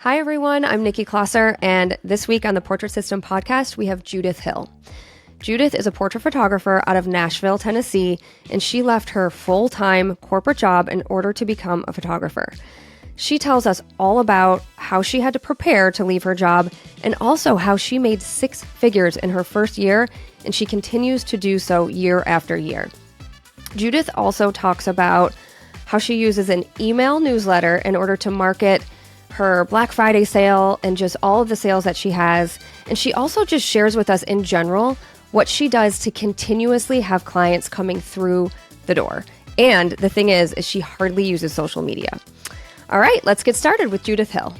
Hi, everyone. I'm Nikki Klosser, and this week on the Portrait System podcast, we have Judith Hill. Judith is a portrait photographer out of Nashville, Tennessee, and she left her full-time corporate job in order to become a photographer. She tells us all about how she had to prepare to leave her job and also how she made six figures in her first year, and she continues to do so year after year. Judith also talks about how she uses an email newsletter in order to market her Black Friday sale and just all of the sales that she has. And she also just shares with us in general what she does to continuously have clients coming through the door. And the thing is she hardly uses social media. All right, let's get started with Judith Hill.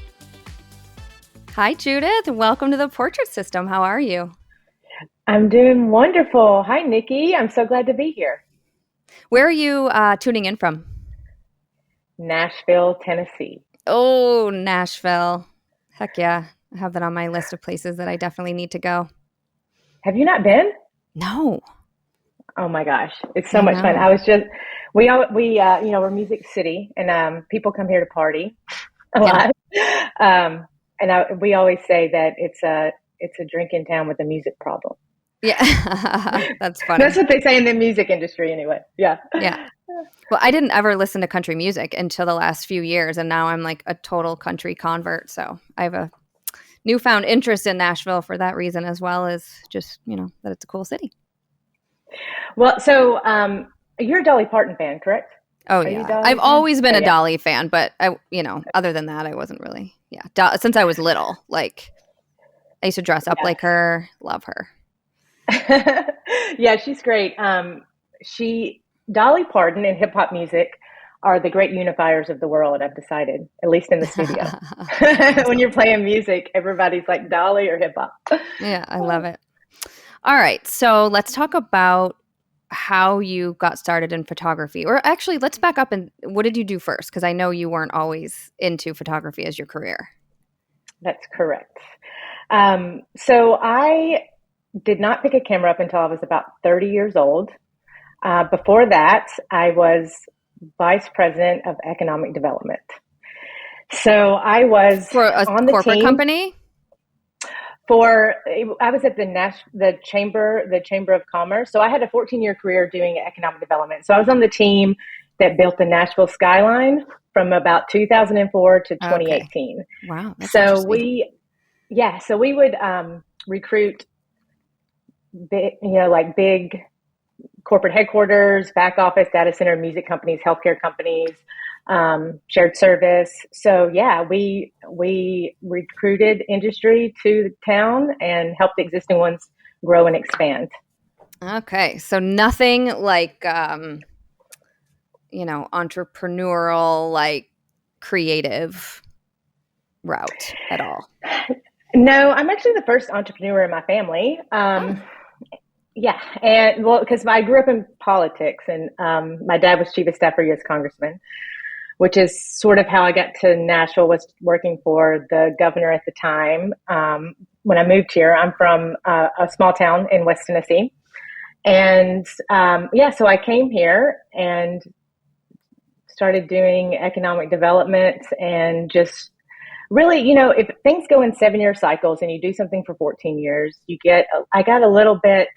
Hi, Judith. Welcome to the Portrait System. How are you? I'm doing wonderful. Hi, Nikki. I'm so glad to be here. Where are you tuning in from? Nashville, Tennessee. Oh, Nashville. Heck yeah. I have that on my list of places that I definitely need to go. Have you not been? No. Oh my gosh. It's so much fun. I was just, we're Music City and people come here to party a lot. We always say that it's a drink in town with a music problem. Yeah. That's funny. That's what they say in the music industry anyway. Yeah. Yeah. Well, I didn't ever listen to country music until the last few years, and now I'm like a total country convert. So I have a newfound interest in Nashville for that reason, as well as just, that it's a cool city. Well, so you're a Dolly Parton fan, correct? Oh, yeah. I've always been a Dolly fan, but other than that, I wasn't really. Yeah. Since I was little, like I used to dress up like her, love her. Yeah, she's great. Dolly Parton and hip hop music are the great unifiers of the world, I've decided, at least in the studio. When you're playing music, everybody's like Dolly or hip hop. Yeah, I love it. All right. So let's talk about how you got started in photography. Or actually, let's back up and what did you do first? Because I know you weren't always into photography as your career. That's correct. So I did not pick a camera up until I was about 30 years old. Before that, I was vice president of economic development. So I was for a on the corporate team company. I was at the Chamber of Commerce. So I had a 14-year career doing economic development. So I was on the team that built the Nashville skyline from about 2004 to 2018. Okay. Wow. So we would recruit big corporate headquarters, back office, data center, music companies, healthcare companies, shared service. So yeah, we recruited industry to town and helped the existing ones grow and expand. Okay. So nothing like, entrepreneurial, like creative route at all. No, I'm actually the first entrepreneur in my family. Yeah. And because I grew up in politics and my dad was chief of staff for U.S. congressman, which is sort of how I got to Nashville, was working for the governor at the time. When I moved here, I'm from a small town in West Tennessee. And so I came here and started doing economic development and just really, if things go in 7-year cycles and you do something for 14 years, I got a little bit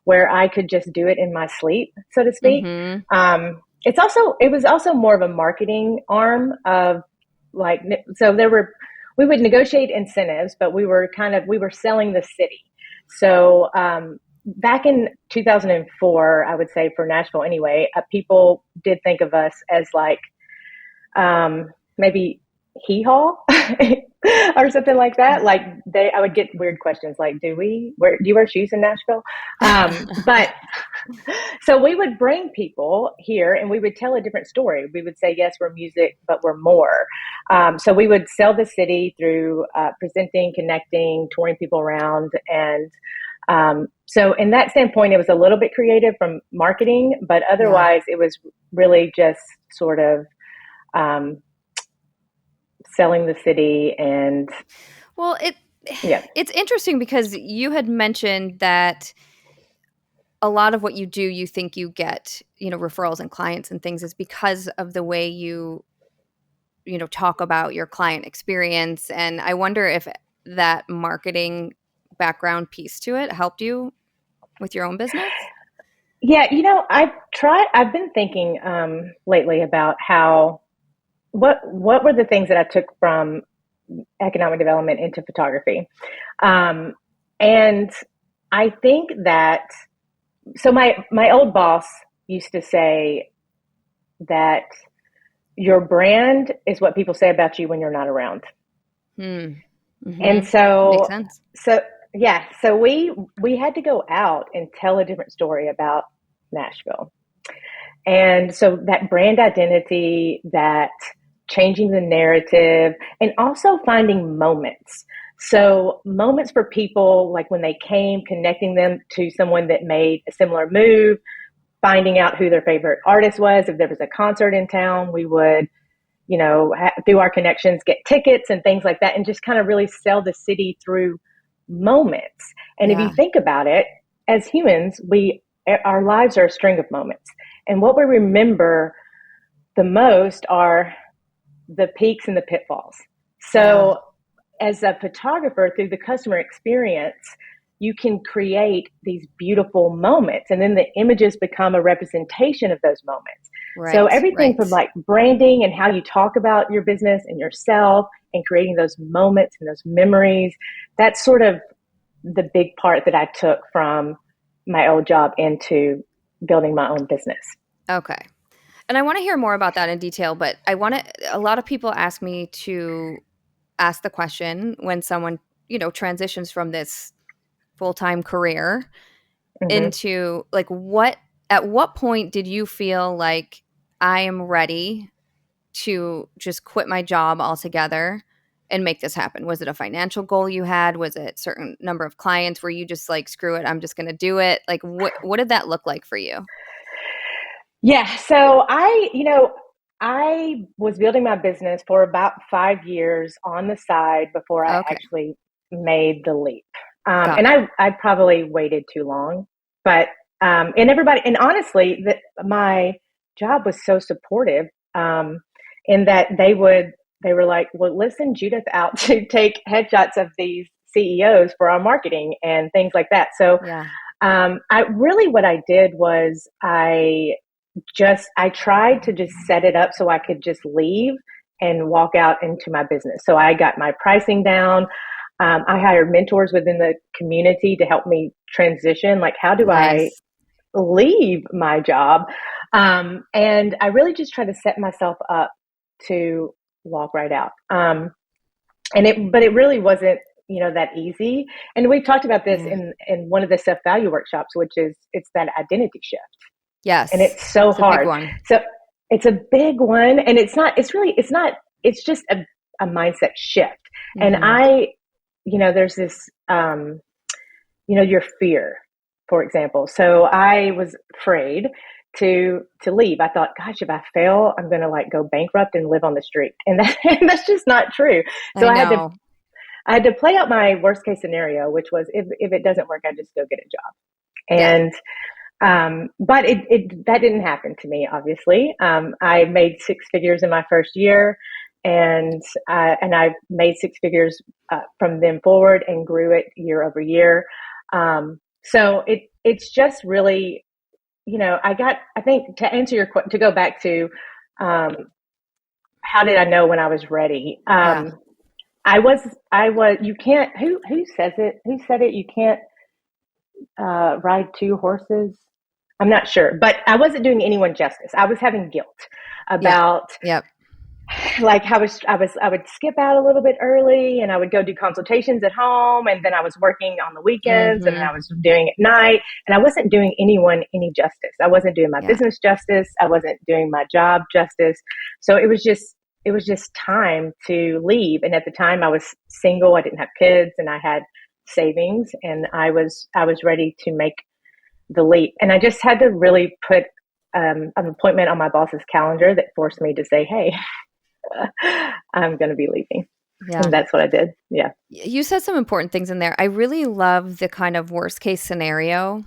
where I could just do it in my sleep, so to speak. Mm-hmm. It was also more of a marketing arm of we would negotiate incentives, but we were selling the city. So, back in 2004, I would say for Nashville anyway, people did think of us as like, maybe hee-haw or something like that. Like I would get weird questions like, do you wear shoes in Nashville? But so we would bring people here and we would tell a different story. We would say, yes, we're music, but we're more. So we would sell the city through presenting, connecting, touring people around. And so in that standpoint, it was a little bit creative from marketing, but otherwise it was really just sort of selling the city. And well, it's interesting because you had mentioned that a lot of what you do, you think you get, referrals and clients and things is because of the way you talk about your client experience. And I wonder if that marketing background piece to it helped you with your own business. Yeah, I've been thinking lately about what were the things that I took from economic development into photography. And I think that, so my old boss used to say that your brand is what people say about you when you're not around. Mm-hmm. And Makes sense. So we had to go out and tell a different story about Nashville. And so that brand identity, that changing the narrative, and also finding moments. So moments for people, like when they came, connecting them to someone that made a similar move, finding out who their favorite artist was. If there was a concert in town, we would, through our connections, get tickets and things like that, and just kind of really sell the city through moments. And if you think about it, as humans, our lives are a string of moments. And what we remember the most are the peaks and the pitfalls. So as a photographer, through the customer experience, you can create these beautiful moments, and then the images become a representation of those moments. Right, so everything from like branding and how you talk about your business and yourself and creating those moments and those memories, that's sort of the big part that I took from my old job into building my own business. Okay. And I want to hear more about that in detail, but a lot of people ask me to ask the question when someone, transitions from this full-time career into like at what point did you feel like I am ready to just quit my job altogether and make this happen? Was it a financial goal you had? Was it a certain number of clients? Were you just like, screw it, I'm just going to do it? Like what did that look like for you? Yeah. So I was building my business for about 5 years on the side before I actually made the leap. And I probably waited too long, but, and honestly, my job was so supportive, in that they were like, well, listen, Judith out to take headshots of these CEOs for our marketing and things like that. So, what I did was I tried to just set it up so I could just leave and walk out into my business. So I got my pricing down. I hired mentors within the community to help me transition. Like, how do I leave my job? And I really just tried to set myself up to walk right out. But it really wasn't, that easy. And we talked about this in one of the self-value workshops, which is, it's that identity shift. Yes. And it's so hard. So it's a big one. And it's just a mindset shift. And there's this, your fear, for example. So I was afraid to leave. I thought, gosh, if I fail, I'm going to like go bankrupt and live on the street. And that's just not true. So I had to play out my worst case scenario, which was if it doesn't work, I just go get a job. And, but that didn't happen to me, obviously. I made 6 figures in my first year, and I made 6 figures from then forward and grew it year over year. So it's just really, I think to answer your question, to go back to, how did I know when I was ready? I was, you can't, who says it? Who said it? You can't, ride 2 horses. I'm not sure, but I wasn't doing anyone justice. I was having guilt about, like I would skip out a little bit early, and I would go do consultations at home, and then I was working on the weekends, and then I was doing at night, and I wasn't doing anyone any justice. I wasn't doing my business justice. I wasn't doing my job justice. So it was just time to leave. And at the time I was single, I didn't have kids, and I had savings, and I was ready to make the leap. And I just had to really put an appointment on my boss's calendar that forced me to say, hey, I'm going to be leaving. And that's what I did. Yeah. You said some important things in there. I really love the kind of worst case scenario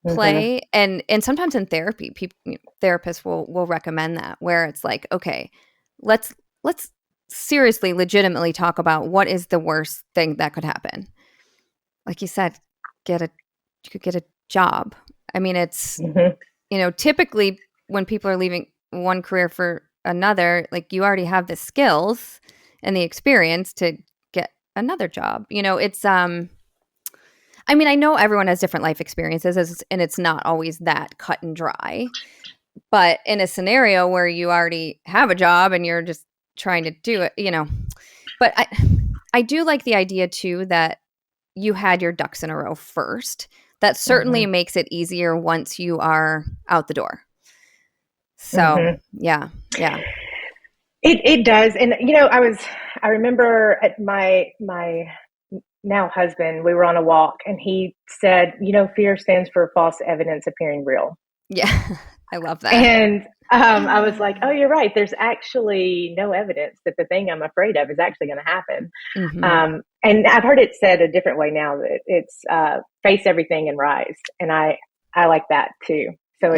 play. And sometimes in therapy, therapists will recommend that, where it's like, okay, let's let's seriously, legitimately talk about what is the worst thing that could happen. Like you said, you could get a job. I mean, it's, typically when people are leaving one career for another, like you already have the skills and the experience to get another job. It's, I mean, I know everyone has different life experiences and it's not always that cut and dry, but in a scenario where you already have a job and you're just trying to do it, but I do like the idea too that you had your ducks in a row first. That certainly makes it easier once you are out the door. So yeah. It does. And I remember at my now husband, we were on a walk and he said, fear stands for false evidence appearing real. Yeah. I love that. And I was like, oh, you're right. There's actually no evidence that the thing I'm afraid of is actually going to happen. And I've heard it said a different way now, that it's face everything and rise. And I like that too. So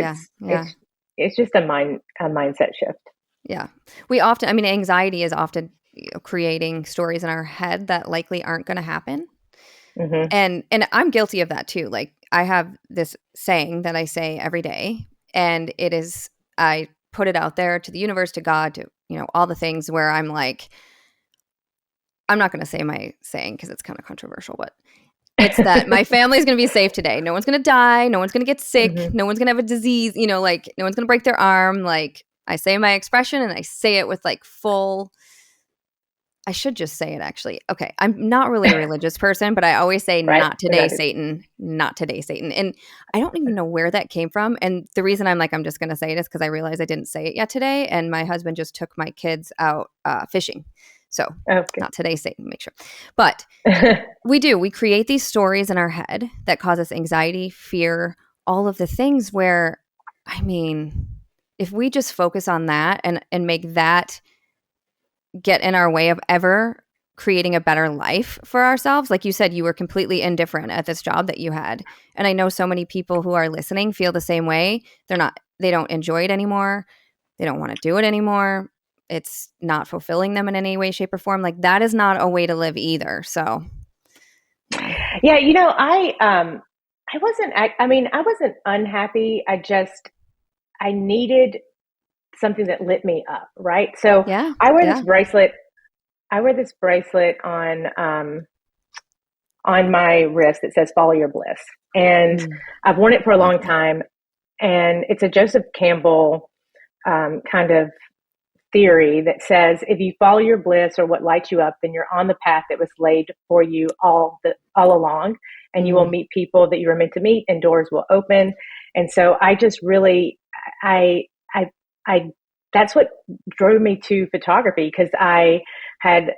it's just a mindset shift. Yeah. We often, I mean, anxiety is often creating stories in our head that likely aren't going to happen. And I'm guilty of that too. Like I have this saying that I say every day, and it is, I put it out there to the universe, to God, to, all the things where I'm like, I'm not going to say my saying because it's kind of controversial, but it's that my family is going to be safe today. No one's going to die. No one's going to get sick. No one's going to have a disease, like no one's going to break their arm. Like I say my expression and I say it with like full, I should just say it actually. Okay. I'm not really a religious person, but I always say, not today, Satan, not today, Satan. And I don't even know where that came from. And the reason I'm like, I'm just going to say it is because I realized I didn't say it yet today. And my husband just took my kids out fishing. So not today, Satan, make sure. But we create these stories in our head that cause us anxiety, fear, all of the things where, I mean, if we just focus on that and make that get in our way of ever creating a better life for ourselves. Like you said, you were completely indifferent at this job that you had. And I know so many people who are listening feel the same way. They don't enjoy it anymore. They don't want to do it anymore. It's not fulfilling them in any way, shape, or form. Like that is not a way to live either. So yeah, I wasn't unhappy. I needed something that lit me up. Right. So I wear this bracelet. I wear this bracelet on my wrist that says follow your bliss. And I've worn it for a long time. And it's a Joseph Campbell kind of theory that says, if you follow your bliss or what lights you up, then you're on the path that was laid for you all along. And you will meet people that you were meant to meet and doors will open. And so I just really, that's what drove me to photography, because I had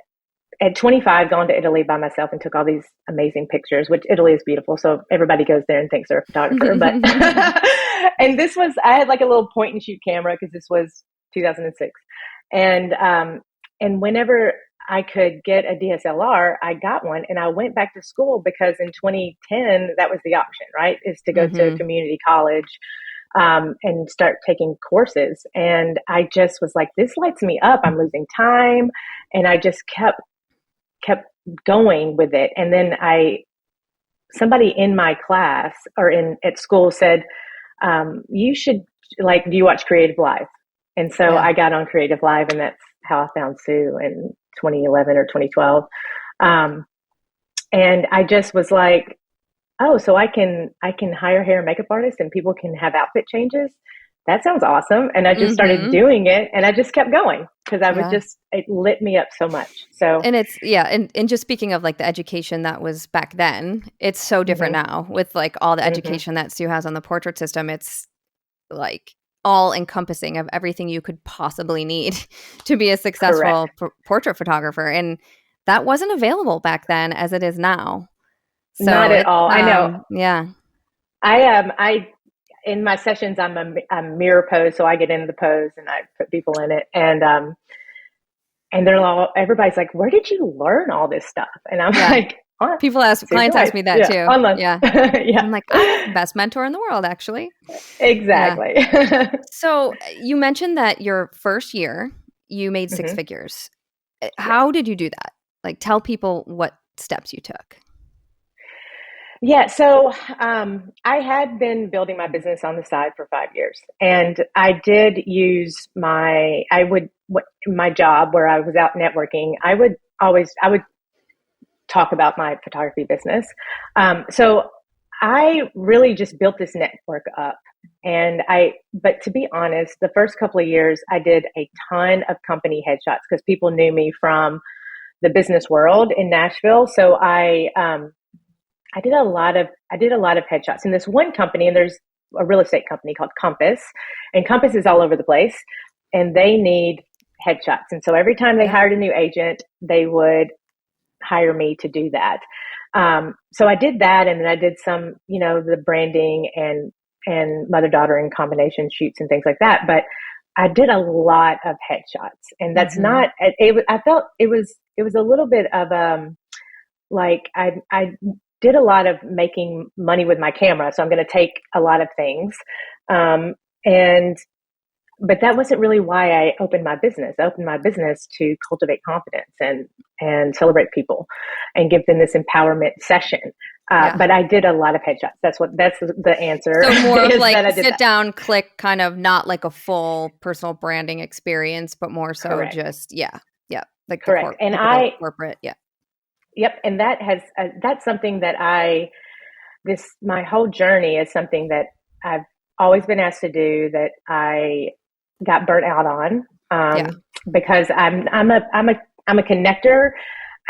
at 25 gone to Italy by myself and took all these amazing pictures, which Italy is beautiful. So everybody goes there and thinks they're a photographer. But and I had like a little point and shoot camera because this was 2006. And whenever I could get a DSLR, I got one, and I went back to school because in 2010, that was the option, right? Is to go to a community college and start taking courses. And I just was like, this lights me up. I'm losing time. And I just kept going with it. And then somebody in my class or at school said, you should do you watch Creative Live? And so I got on Creative Live, and that's how I found Sue in 2011 or 2012. And I just was like, oh, so I can hire hair and makeup artists and people can have outfit changes. That sounds awesome. And I just started doing it, and I just kept going because it lit me up so much. So, and it's, and just speaking of like the education that was back then, it's so different now with like all the education that Sue has on the portrait system. It's like all encompassing of everything you could possibly need to be a successful portrait photographer. And that wasn't available back then as it is now. So not at all. I know. Yeah. I in my sessions, I'm a mirror pose. So I get into the pose and I put people in it. And everybody's like, where did you learn all this stuff? And I'm like, clients ask me that too. Online. Yeah. I'm like, I'm the best mentor in the world, actually. Exactly. So you mentioned that your first year, you made six Hmm. figures. How did you do that? Like, tell people what steps you took. Yeah, so I had been building my business on the side for 5 years, and I did use my job where I was out networking. I would talk about my photography business. So I really just built this network up. But to be honest, the first couple of years, I did a ton of company headshots because people knew me from the business world in Nashville. So I did a lot of headshots in this one company, and there's a real estate company called Compass, and Compass is all over the place, and they need headshots. And so every time they Yeah. hired a new agent, they would hire me to do that. So I did that, and then I did some, the branding and mother daughter in combination shoots and things like that. But I did a lot of headshots, and that's Mm-hmm. not. I felt it was a little bit of like I did a lot of making money with my camera, so I'm going to take a lot of things, and but that wasn't really why I opened my business. I opened my business to cultivate confidence and celebrate people and give them this empowerment session. Yeah. But I did a lot of headshots. That's the answer So more of is like that I did sit that. down, click, kind of not like a full personal branding experience, but more so Correct. just, yeah, like the Correct. And typical corporate. Yeah. yep. And that's something that my whole journey is something that I've always been asked to do that I got burnt out on, Yeah. because I'm a connector.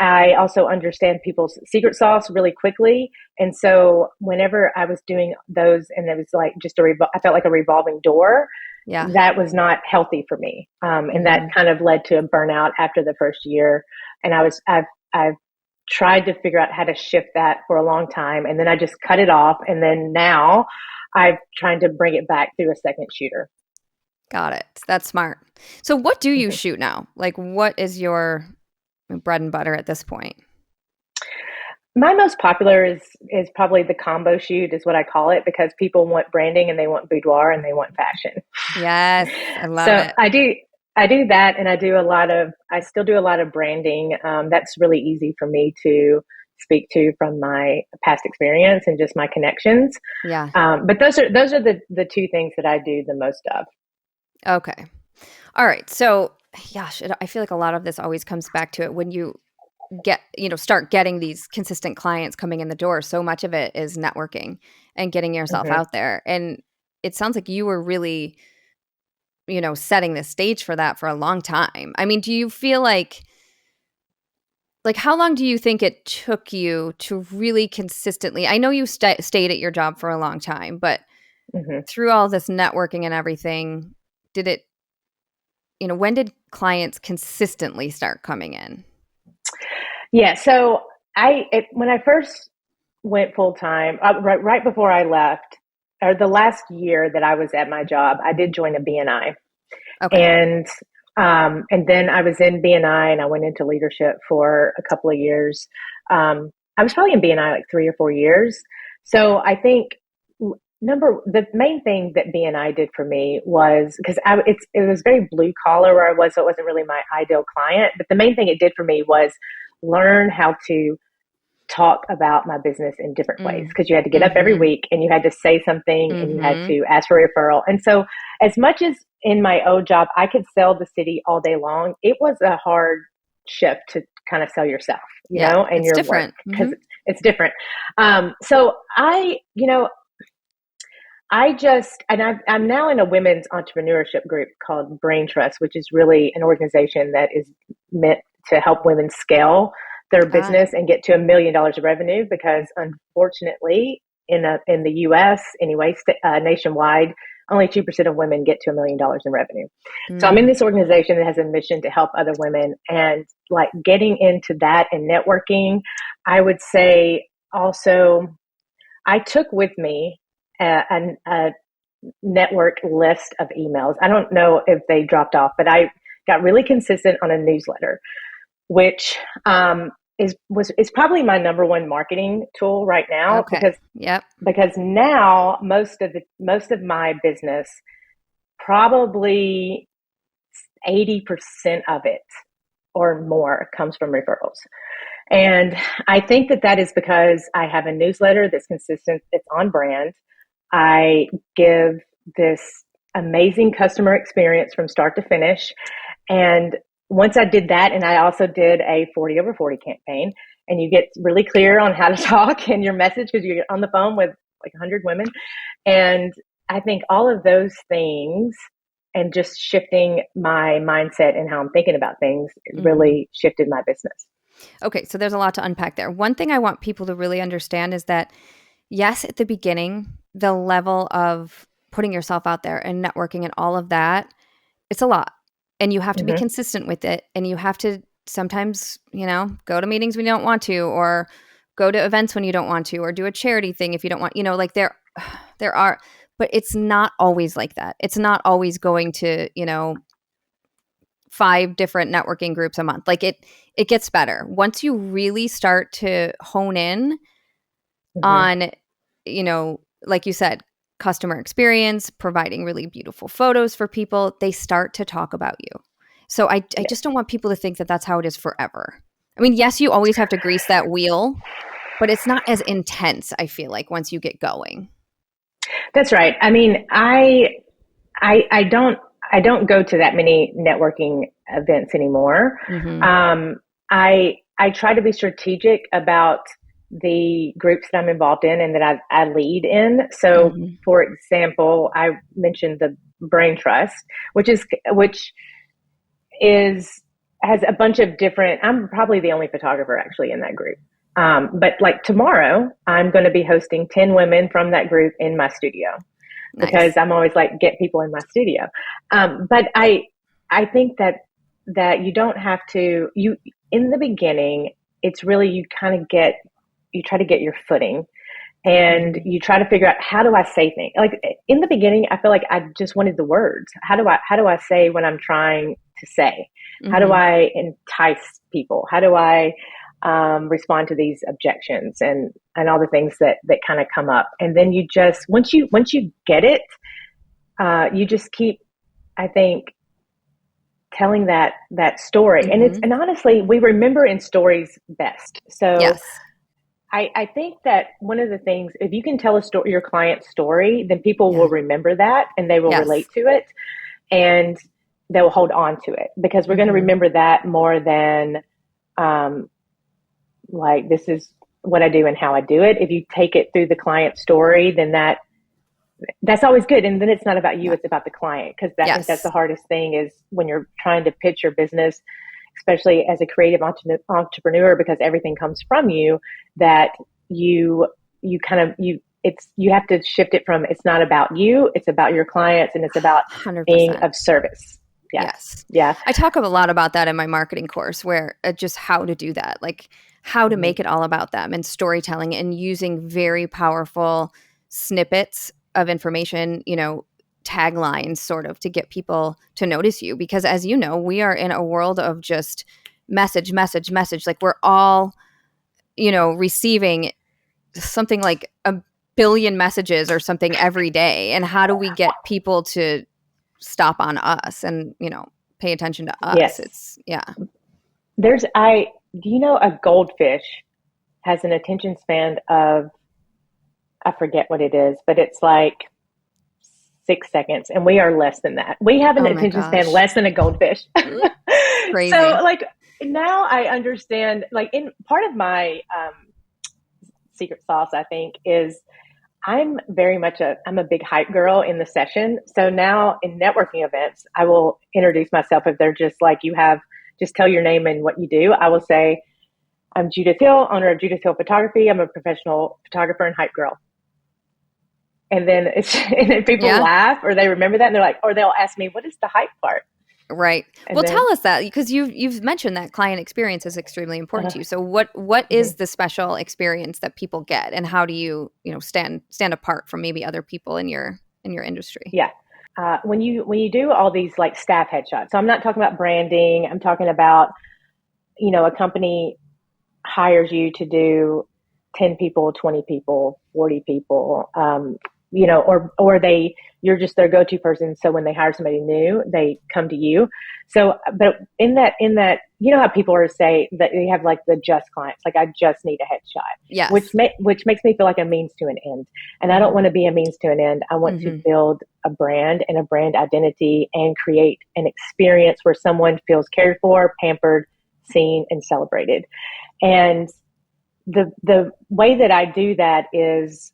I also understand people's secret sauce really quickly, and so whenever I was doing those, and it was like I felt like a revolving door. Yeah. That was not healthy for me, and that Mm-hmm. kind of led to a burnout after the first year. And I've tried to figure out how to shift that for a long time, and then I just cut it off, and then now I'm trying to bring it back through a second shooter. Got it. That's smart. So what do you Mhm. shoot now? Like, what is your bread and butter at this point? My most popular is probably the combo shoot, is what I call it, because people want branding and they want boudoir and they want fashion. Yes, I love So it. I do that, and I still do a lot of branding. That's really easy for me to speak to from my past experience and just my connections. Yeah. But those are the two things that I do the most of. Okay. All right. So, gosh, I feel like a lot of this always comes back to it when you start getting these consistent clients coming in the door. So much of it is networking and getting yourself Hmm. out there. And it sounds like you were really, setting the stage for that for a long time. I mean, do you feel like how long do you think it took you to really consistently? I know you stayed at your job for a long time, but Hmm. through all this networking and everything, did it, when did clients consistently start coming in? Yeah. So when I first went full time, right before I left, or the last year that I was at my job, I did join a BNI, Okay. and and then I was in BNI, and I went into leadership for a couple of years. I was probably in BNI like 3 or 4 years. So I think the main thing that BNI did for me was, because it was very blue collar where I was, so it wasn't really my ideal client. But the main thing it did for me was learn how to talk about my business in different ways, Mm. because you had to get up every Mhm. week and you had to say something and you had Mhm. to ask for a referral. And so, as much as in my old job I could sell the city all day long, it was a hard shift to kind of sell yourself, Yeah, and it's your work, different. because Mhm. it's different. So I'm now in a women's entrepreneurship group called Brain Trust, which is really an organization that is meant to help women scale their Ah, business and get to $1 million of revenue. Because unfortunately, in the U.S. anyway, nationwide, only 2% of women get to $1 million in revenue. So I'm in mm, this organization that has a mission to help other women, and like getting into that and networking. I would say also I took with me a network list of emails. I don't know if they dropped off, but I got really consistent on a newsletter, which is probably my number one marketing tool right now, okay. Yep. because now most of my business probably 80% of it or more comes from referrals. And I think that is because I have a newsletter that's consistent, it's on brand. I give this amazing customer experience from start to finish. And once I did that, and I also did a 40 over 40 campaign, and you get really clear on how to talk and your message because you get on the phone with like 100 women. And I think all of those things and just shifting my mindset and how I'm thinking about things really shifted my business. Okay, so there's a lot to unpack there. One thing I want people to really understand is that, yes, at the beginning, the level of putting yourself out there and networking and all of that, it's a lot. And you have to be consistent with it. And you have to sometimes, go to meetings when you don't want to, or go to events when you don't want to, or do a charity thing if you don't want, like there are, but it's not always like that. It's not always going to, 5 different networking groups a month. Like it gets better. Once you really start to hone in on, like you said, customer experience, providing really beautiful photos for people, they start to talk about you. So I just don't want people to think that that's how it is forever. I mean, yes, you always have to grease that wheel, but it's not as intense, I feel like, once you get going. That's right. I mean, I don't go to that many networking events anymore. I try to be strategic about the groups that I'm involved in and that I lead in. So, for example, I mentioned the Brain Trust, which has a bunch of different. I'm probably the only photographer actually in that group. But like tomorrow, I'm going to be hosting 10 women from that group in my studio. Nice. Because I'm always like, get people in my studio. But I think that you don't have to, in the beginning, it's really, you try to get your footing and you try to figure out, how do I say things? Like in the beginning, I feel like I just wanted the words. How do I say what I'm trying to say? How do I entice people? How do I respond to these objections and all the things that kind of come up? And then you just, once you get it, you just keep, I think, telling that story. And honestly, we remember in stories best. So yes. I think that one of the things, if you can tell your client's story, then people will remember that and they will relate to it and they will hold on to it, because we're going to remember that more than, like, this is what I do and how I do it. If you take it through the client's story, then that's always good. And then it's not about you, it's about the client. Because I think that's the hardest thing, is when you're trying to pitch your business, especially as a creative entrepreneur, because everything comes from you, that you have to shift it from, it's not about you, it's about your clients, and it's about 100%. Being of service. Yes. Yeah. I talk a lot about that in my marketing course, where just how to do that, like how to make it all about them, and storytelling, and using very powerful snippets of information, taglines sort of, to get people to notice you. Because as you know, we are in a world of just message. Like we're all, receiving something like 1 billion messages or something every day. And how do we get people to stop on us and, pay attention to us? Yes. A goldfish has an attention span of, I forget what it is, but it's like 6 seconds, and we are less than that. We have an attention span less than a goldfish. Crazy. So like now I understand, like, in part of my secret sauce, I think, is I'm very much I'm a big hype girl in the session. So now in networking events, I will introduce myself. If they're just like, just tell your name and what you do, I will say, I'm Judith Hill, owner of Judith Hill Photography. I'm a professional photographer and hype girl. And then people laugh, or they remember that, and they're like, or they'll ask me, what is the hype part? Right. Well, tell us that, because you've mentioned that client experience is extremely important to you. So what is the special experience that people get, and how do you stand apart from maybe other people in your industry? Yeah. When you do all these like staff headshots, so I'm not talking about branding. I'm talking about, a company hires you to do 10 people, 20 people, 40 people, you're just their go-to person. So when they hire somebody new, they come to you. So, but in that, how people are say that they have like the just clients, like I just need a headshot, Yes. which makes me feel like a means to an end. And I don't want to be a means to an end. I want to build a brand and a brand identity and create an experience where someone feels cared for, pampered, seen, and celebrated. And the way that I do that is,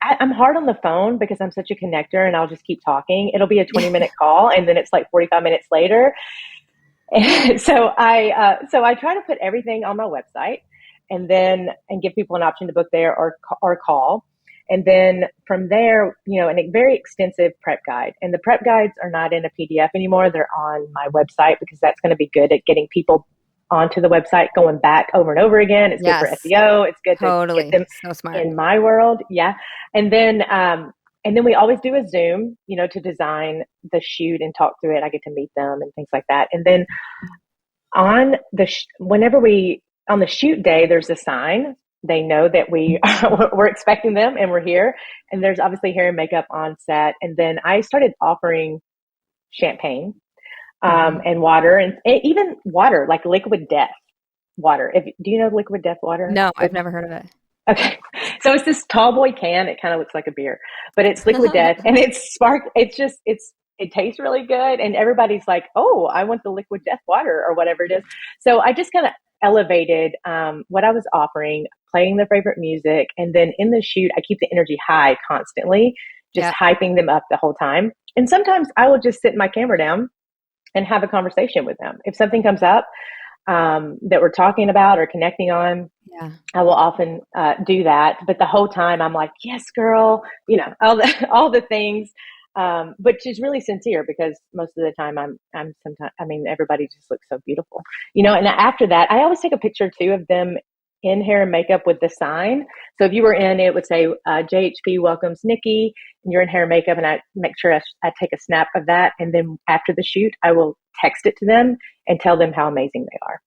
I'm hard on the phone because I'm such a connector and I'll just keep talking. It'll be a 20-minute call and then it's like 45 minutes later. And so I try to put everything on my website and give people an option to book there or call. And then from there, a very extensive prep guide. And the prep guides are not in a PDF anymore. They're on my website because that's going to be good at getting people onto the website, going back over and over again. It's good for SEO. It's good to get them so smart. In my world. Yeah. And then we always do a Zoom, to design the shoot and talk through it. I get to meet them and things like that. And then on on the shoot day, there's a sign. They know that we're expecting them and we're here. And there's obviously hair and makeup on set. And then I started offering champagne. And water and even water, like liquid death water. Do you know liquid death water? No, I've never heard of it. Okay. So it's this tall boy can. It kind of looks like a beer, but it's liquid death and it tastes really good. And everybody's like, oh, I want the liquid death water or whatever it is. So I just kind of elevated, what I was offering, playing their favorite music. And then in the shoot, I keep the energy high constantly, just hyping them up the whole time. And sometimes I will just sit my camera down and have a conversation with them. If something comes up that we're talking about or connecting on, I will often do that. But the whole time I'm like, yes, girl, all the things, which is really sincere because most of the time everybody just looks so beautiful, and after that, I always take a picture too of them in hair and makeup with the sign. So if you were in, it would say, JHP welcomes Nikki, and you're in hair and makeup, and I make sure I take a snap of that. And then after the shoot, I will text it to them and tell them how amazing they are.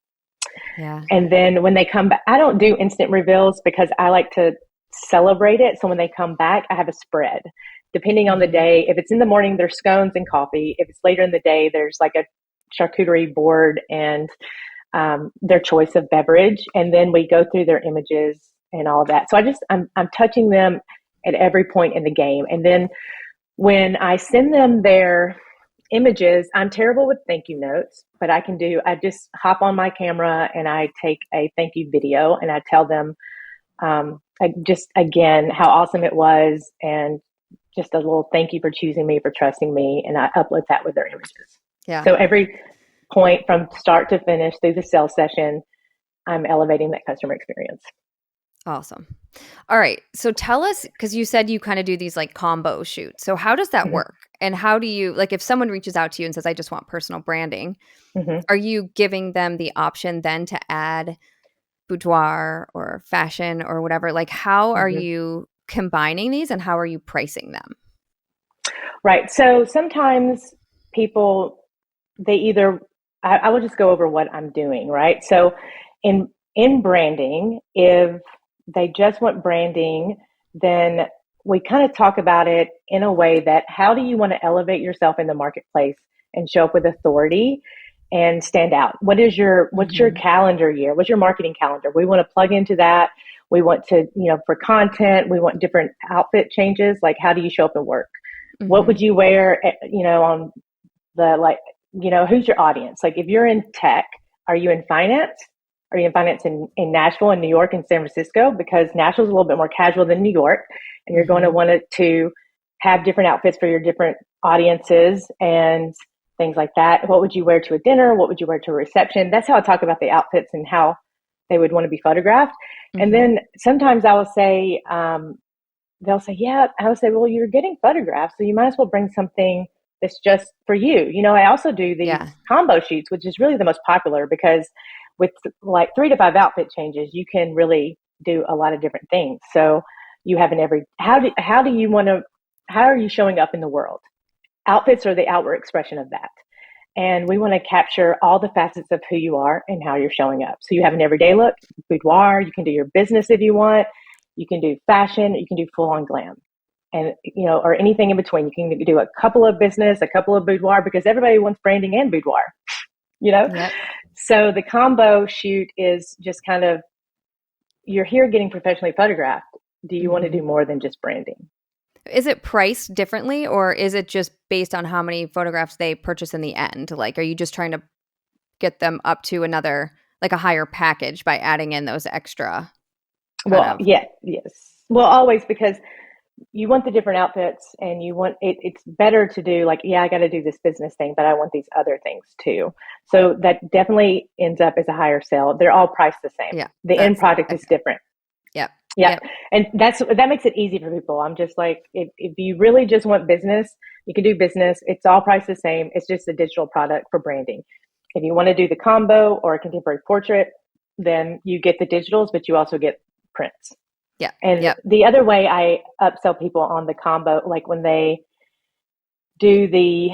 Yeah. And then when they come back, I don't do instant reveals because I like to celebrate it. So when they come back, I have a spread. Depending on the day, if it's in the morning, there's scones and coffee. If it's later in the day, there's like a charcuterie board and their choice of beverage, and then we go through their images and all of that. So I'm touching them at every point in the game. And then when I send them their images, I'm terrible with thank you notes, but I just hop on my camera and I take a thank you video and I tell them just again how awesome it was and just a little thank you for choosing me, for trusting me, and I upload that with their images. Yeah. So every point from start to finish through the sales session, I'm elevating that customer experience. Awesome. All right. So tell us, because you said you kind of do these like combo shoots. So how does that work? And how do you, like if someone reaches out to you and says, I just want personal branding, are you giving them the option then to add boudoir or fashion or whatever? Like how are you combining these and how are you pricing them? Right. So sometimes people, I will just go over what I'm doing, right? So in branding, if they just want branding, then we kind of talk about it in a way that how do you want to elevate yourself in the marketplace and show up with authority and stand out? What's your calendar year? What's your marketing calendar? We want to plug into that. We want to, for content, we want different outfit changes. Like, how do you show up and work? What would you wear, on who's your audience? Like if you're in tech, are you in finance? Are you in finance in Nashville and New York and San Francisco? Because Nashville's a little bit more casual than New York. And you're going to want to have different outfits for your different audiences and things like that. What would you wear to a dinner? What would you wear to a reception? That's how I talk about the outfits and how they would want to be photographed. And then sometimes I will say, they'll say, yeah, I would say, well, you're getting photographed, so you might as well bring something that's just for you. I also do these combo shoots, which is really the most popular because with like 3 to 5 outfit changes, you can really do a lot of different things. So you have how are you showing up in the world? Outfits are the outward expression of that. And we want to capture all the facets of who you are and how you're showing up. So you have an everyday look, boudoir, you can do your business if you want. You can do fashion, you can do full on glam. And, or anything in between. You can do a couple of business, a couple of boudoir, because everybody wants branding and boudoir, Yep. So the combo shoot is just kind of, you're here getting professionally photographed. Do you want to do more than just branding? Is it priced differently, or is it just based on how many photographs they purchase in the end? Like, are you just trying to get them up to another, like a higher package by adding in those extra? Yes. Well, always, because you want the different outfits, and you want it's better to do like, I got to do this business thing, but I want these other things too. So that definitely ends up as a higher sale. They're all priced the same. Yeah. The end product is different. Yep. Yeah. Yep. And that makes it easy for people. I'm just like, if you really just want business, you can do business. It's all priced the same. It's just a digital product for branding. If you want to do the combo or a contemporary portrait, then you get the digitals, but you also get prints. Yeah. And the other way I upsell people on the combo, like when they do the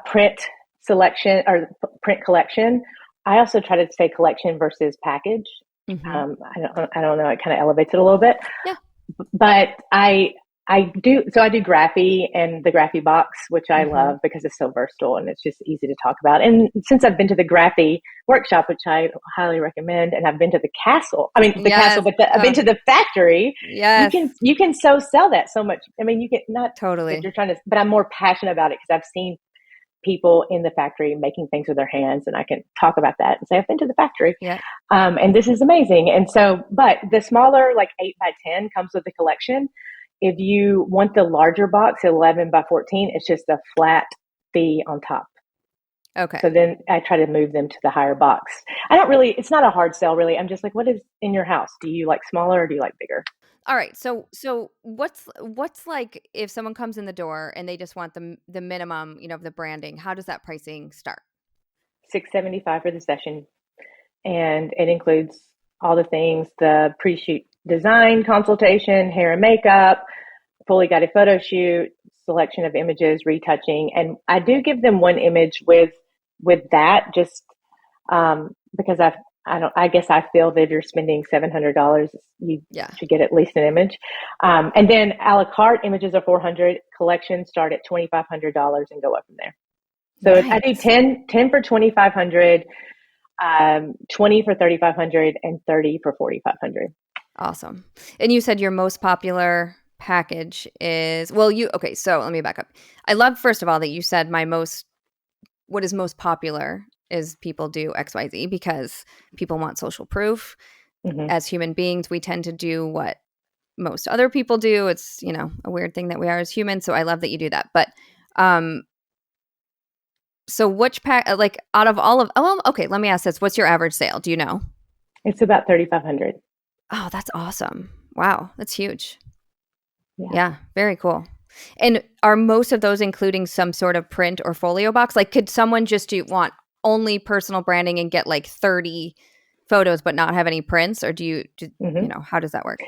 print selection or print collection, I also try to say collection versus package. I don't know. It kind of elevates it a little bit. Yeah. But I do Graphy and the Graphy box, which I love because it's so versatile and it's just easy to talk about. And since I've been to the Graphy workshop, which I highly recommend, and I've been to the castle. I mean, castle, but I've been to the factory. Yes. You can sell that so much. I mean, you get not totally. That you're trying to, but I'm more passionate about it because I've seen people in the factory making things with their hands, and I can talk about that and say, I've been to the factory. Yeah. And this is amazing. And so, but the smaller, like 8x10 comes with the collection. If you want the larger box, 11x14, it's just a flat fee on top. Okay. So then I try to move them to the higher box. It's not a hard sell really. I'm just like, what is in your house? Do you like smaller or do you like bigger? All right. So what's like if someone comes in the door and they just want the minimum, of the branding, how does that pricing start? $675 for the session. And it includes all the things, the pre-shoot design consultation, hair and makeup, fully guided photo shoot, selection of images, retouching. And I do give them one image with that, just because I guess I feel that if you're spending $700, you should get at least an image. And then a la carte images are $400. Collections start at $2,500 and go up from there. So I do 10 for $2,500, 20 for $3,500, and 30 for $4,500. Awesome. And you said your most popular package is, so let me back up. I love, first of all, that you said what is most popular is people do XYZ because people want social proof. As human beings, we tend to do what most other people do. It's, a weird thing that we are as humans. So I love that you do that. But, so which pack, like out of all of, let me ask this. What's your average sale? Do you know? It's about $3,500. Oh, that's awesome. Wow. That's huge. Yeah. Very cool. And are most of those including some sort of print or folio box? Like, could someone just want only personal branding and get like 30 photos but not have any prints? Or how does that work?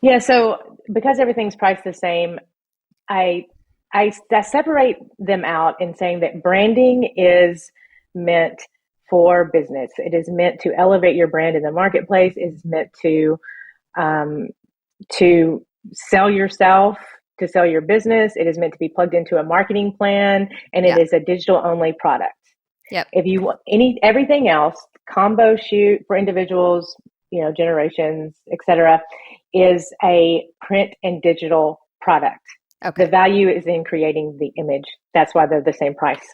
Yeah. So because everything's priced the same, I separate them out in saying that branding is meant for business. It is meant to elevate your brand in the marketplace. It is meant to sell yourself, to sell your business. It is meant to be plugged into a marketing plan, and it is a digital only product. Yep. If you want everything else, combo shoot for individuals, generations, etc., is a print and digital product. Okay. The value is in creating the image. That's why they're the same price.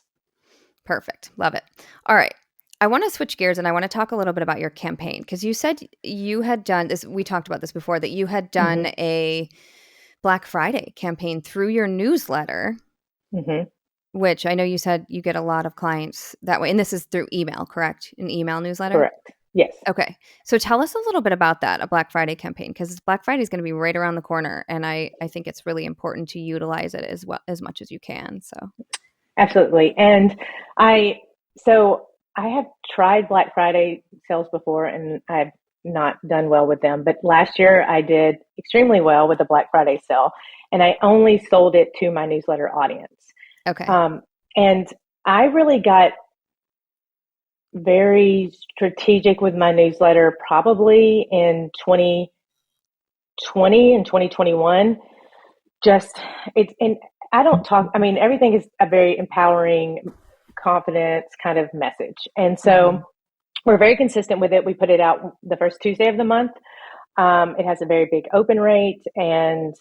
Perfect. Love it. All right. I want to switch gears and I want to talk a little bit about your campaign, because you said you had done this. We talked about this before, that you had done a Black Friday campaign through your newsletter, which I know you said you get a lot of clients that way. And this is through email, correct? An email newsletter? Correct. Yes. Okay. So tell us a little bit about that, a Black Friday campaign, because Black Friday is going to be right around the corner. And I think it's really important to utilize it as much as you can. So. Absolutely. And I have tried Black Friday sales before and I've not done well with them. But last year I did extremely well with the Black Friday sale, and I only sold it to my newsletter audience. Okay. And I really got very strategic with my newsletter probably in 2020 and 2021, just it's, and I don't talk, I mean, everything is a very empowering, confidence kind of message. And so we're very consistent with it. We put it out the first Tuesday of the month. It has a very big open rate, and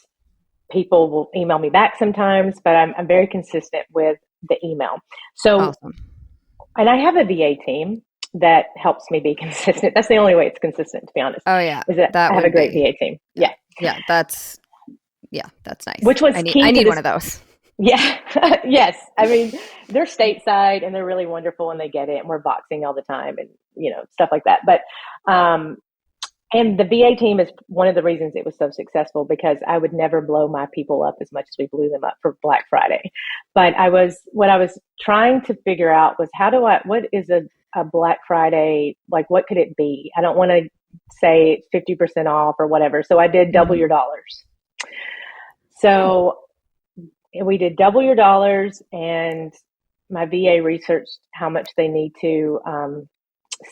people will email me back sometimes, but I'm very consistent with the email. So, Awesome. And I have a VA team that helps me be consistent. That's the only way it's consistent, to be honest. Oh yeah. Is that I have a great VA team. Yeah. Yeah. That's nice. Which was key. I need one of those. Yeah. Yes. I mean, they're stateside and they're really wonderful and they get it. And we're boxing all the time and, stuff like that. But, and the VA team is one of the reasons it was so successful, because I would never blow my people up as much as we blew them up for Black Friday. But what I was trying to figure out was what is a Black Friday, like what could it be? I don't want to say 50% off or whatever. So I did double your dollars. So we did double your dollars, and my VA researched how much they need to,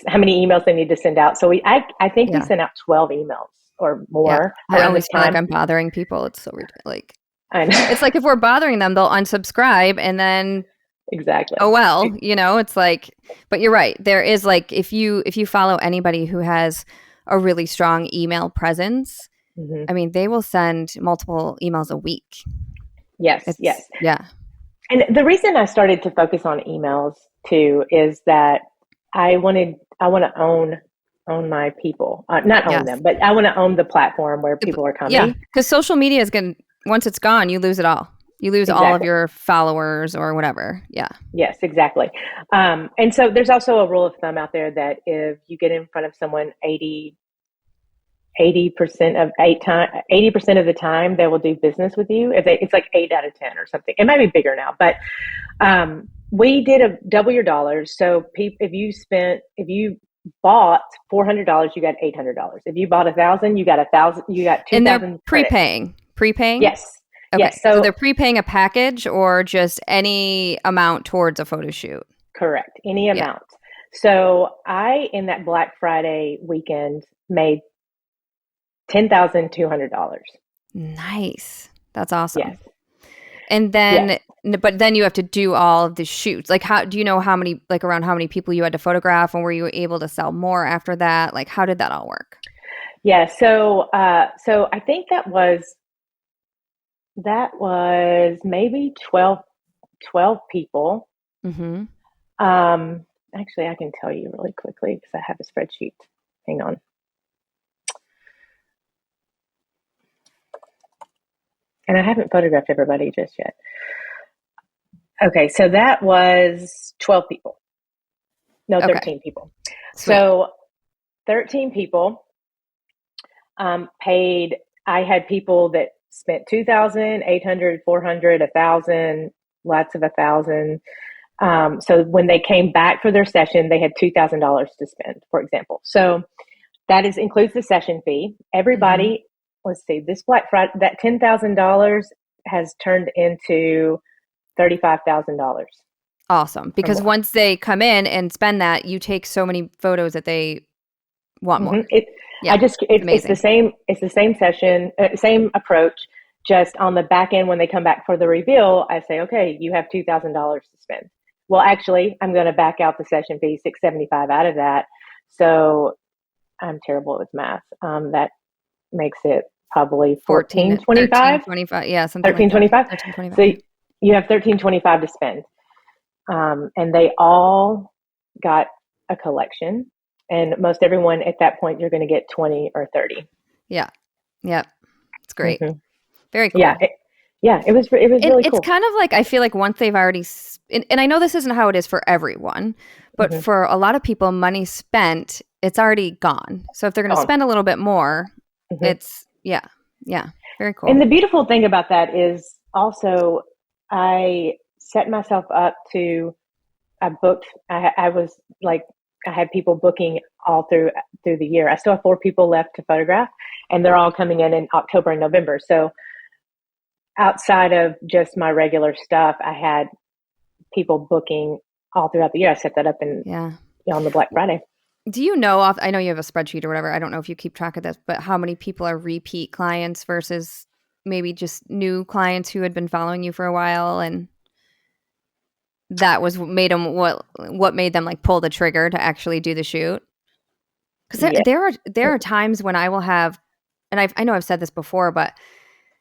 how many emails they need to send out. So I think we sent out 12 emails or more. Yeah. I always feel like I'm bothering people. It's so ridiculous. I know. It's like if we're bothering them, they'll unsubscribe and then exactly. Oh, well, it's like, but you're right. There is like, if you follow anybody who has a really strong email presence, I mean, they will send multiple emails a week. Yes. Yes. Yeah. And the reason I started to focus on emails too is that I want to own my people, not own them, but I want to own the platform where people are coming. Yeah. Because social media is once it's gone, you lose it all. You lose all of your followers or whatever. Yeah. Yes, exactly. And so there's also a rule of thumb out there that if you get in front of someone 80% of the time, they will do business with you. It's like 8 out of 10 or something. It might be bigger now, but we did a double your dollars. So if you bought $400, you got $800. If you bought $1,000, you got $1,000. You got $2,000. And they're prepaying. Yes. Okay. Yes. So they're prepaying a package or just any amount towards a photo shoot? Correct. Any amount. So I, in that Black Friday weekend, made $10,200. Nice. That's awesome. Yes. And then, but then you have to do all of the shoots. Like, do you know around how many people you had to photograph, and were you able to sell more after that? Like, how did that all work? Yeah. So I think that was maybe 12 people. Mm-hmm. Actually, I can tell you really quickly because I have a spreadsheet. Hang on. And I haven't photographed everybody just yet. Okay, so that was 12 people. No, 13 people. Sweet. So 13 people paid. I had people that spent $2,000, $800, $400, $1,000, lots of $1,000. So when they came back for their session, they had $2,000 to spend, for example. So that includes the session fee. Everybody, let's see, this Black Friday, that $10,000 has turned into $35,000. Awesome. Because once they come in and spend that, you take so many photos that they want more. It's the same session, same approach. Just on the back end, when they come back for the reveal, I say, okay, you have $2,000 to spend. Well, actually, I'm going to back out the session fee, $675 out of that. So I'm terrible with math. That makes it probably $1,425. Yeah, something $1,325. Like $1,325. So you have $1,325 to spend. And they all got a collection. And most everyone at that point, you're going to get 20 or 30. Yeah. Yep. It's great. Mm-hmm. Very cool. It was really cool. It's kind of like, I feel like once they've already, and I know this isn't how it is for everyone, but for a lot of people, money spent, it's already gone. So if they're going to spend a little bit more, it's, very cool. And the beautiful thing about that is also, I set myself up to, I had people booking all through the year. I still have 4 people left to photograph, and they're all coming in October and November. So outside of just my regular stuff, I had people booking all throughout the year. I set that up on the Black Friday. Do you know I know you have a spreadsheet or whatever. I don't know if you keep track of this, but how many people are repeat clients versus maybe just new clients who had been following you for a while, and that was what made them like pull the trigger to actually do the shoot? Because Yeah. there are times when I will have, and I know I've said this before, but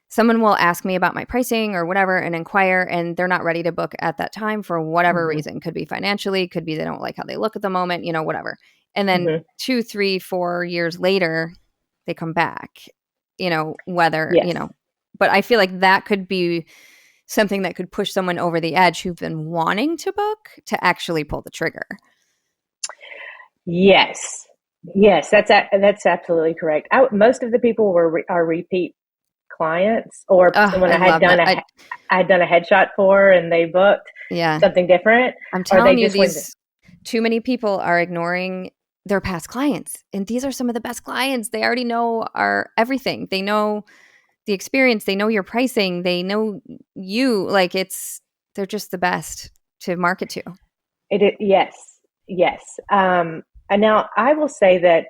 someone will ask me about my pricing or whatever and inquire, and they're not ready to book at that time for whatever Hmm. reason. Could be financially, could be they don't like how they look at the moment, whatever. And then Hmm. 2, 3, 4 years later, they come back, whether, Yes. but I feel like that could be something that could push someone over the edge who've been wanting to book to actually pull the trigger. Yes. Yes, that's absolutely correct. Most of the people are repeat clients, or Oh, someone I love that. I had done a headshot for and they booked Yeah. something different, I'm or they telling you, just went. these too many people are ignoring their past clients. And these are some of the best clients. They already know our everything. They know the experience. They know your pricing. They know you. Like they're just the best to market to. Yes, yes. And now I will say that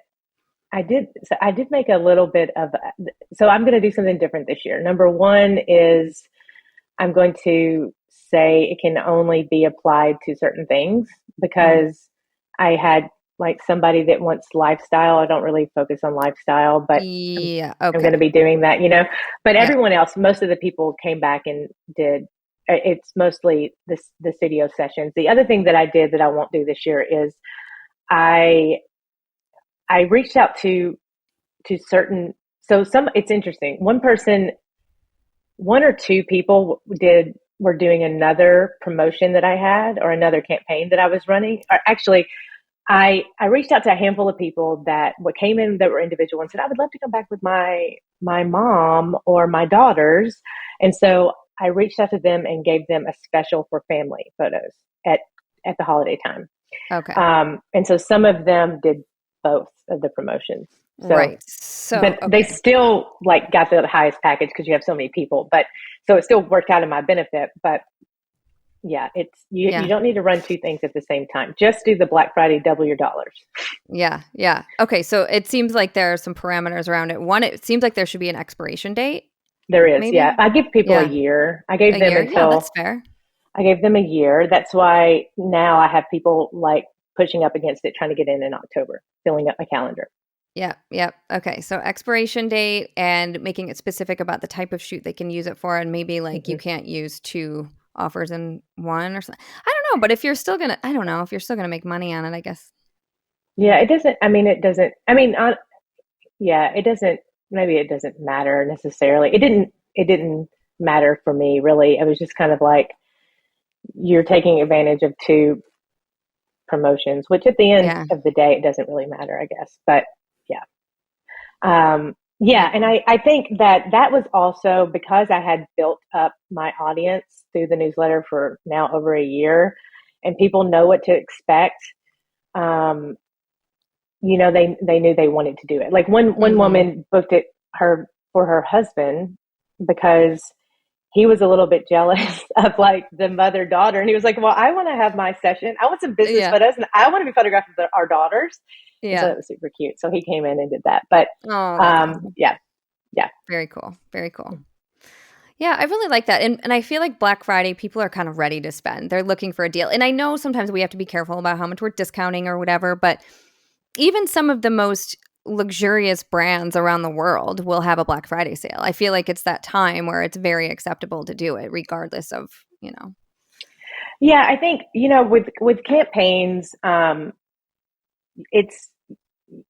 I did make a little bit of, so I'm going to do something different this year. Number one is I'm going to say it can only be applied to certain things, Mm. because I had like somebody that wants lifestyle. I don't really focus on lifestyle, but Yeah. I'm going to Okay. be doing that, but Yeah. everyone else, most of the people came back and did. It's mostly the studio sessions. The other thing that I did that I won't do this year is I I reached out to certain, it's interesting. One or two people were doing another promotion that I had, or another campaign that I was running. Or actually, I reached out to a handful of people that what came in that were individual and said, I would love to come back with my mom or my daughters. And so I reached out to them and gave them a special for family photos at at the holiday time. Okay. And so some of them did both of the promotions. So, Right. So, but they okay. still like got the highest package because you have so many people. But so it still worked out in my benefit. But yeah, you Yeah. don't need to run two things at the same time. Just do the Black Friday, double your dollars. Yeah. Yeah. Okay. So it seems like there are some parameters around it. One, it seems like there should be an expiration date, There is, yeah. maybe. I give people a Yeah. year. A year. Yeah. That's fair. I gave them a year. That's why now I have people like pushing up against it, trying to get in October, filling up my calendar. Yeah, yeah. Okay. So expiration date and making it specific about the type of shoot they can use it for, and maybe like you Hmm. can't use two offers in one or something. I don't know, but if you're still gonna, I don't know, if you're still gonna make money on it, I guess. Yeah, it doesn't. I mean, it doesn't. I mean, yeah, it doesn't. Maybe it doesn't matter necessarily. It didn't. It didn't matter for me really. It was just kind of like you're taking advantage of two promotions, which at the end Yeah. of the day, it doesn't really matter, I guess. But yeah. Yeah. Yeah, and I think that was also because I had built up my audience through the newsletter for now over a year, and people know what to expect. Um, they knew they wanted to do it. Like one Mm-hmm. woman booked it her for her husband because he was a little bit jealous of like the mother daughter, and he was like, "Well, I want to have my session. I want some business Yeah. photos, and I want to be photographed with our daughters." And so Yeah. that was super cute. So he came in and did that. But Oh, that's awesome. yeah, yeah. Very cool. Very cool. Yeah, I really like that. And I feel like Black Friday, people are kind of ready to spend. They're looking for a deal. And I know sometimes we have to be careful about how much we're discounting or whatever, but even some of the most luxurious brands around the world will have a Black Friday sale. I feel like it's that time where it's very acceptable to do it, regardless of. Yeah, I think, with campaigns, it's